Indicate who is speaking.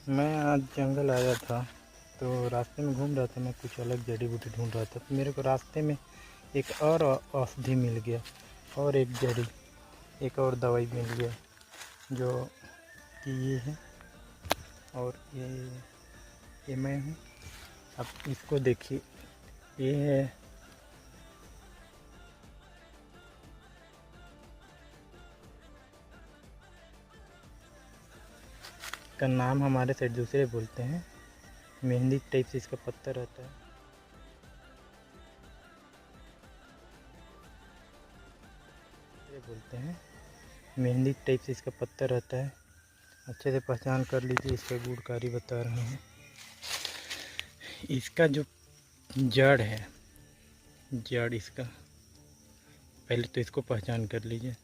Speaker 1: मैं आज जंगल आया था, तो रास्ते में घूम रहा था। मैं कुछ अलग जड़ी बूटी ढूंढ रहा था, तो मेरे को रास्ते में एक और औषधि मिल गया, और एक और दवाई मिल गया, जो कि ये है। और ये मैं हूँ। अब इसको देखिए, ये है। का नाम हमारे साइड दूसरे बोलते हैं। मेहंदी टाइप से इसका पत्ता रहता है। ये बोलते हैं मेहंदी टाइप से इसका पत्ता रहता है। अच्छे से पहचान कर लीजिए। इसका गुणकारी बता रहे हैं। इसका जो जड़ है, जड़ इसका, पहले तो इसको पहचान कर लीजिए।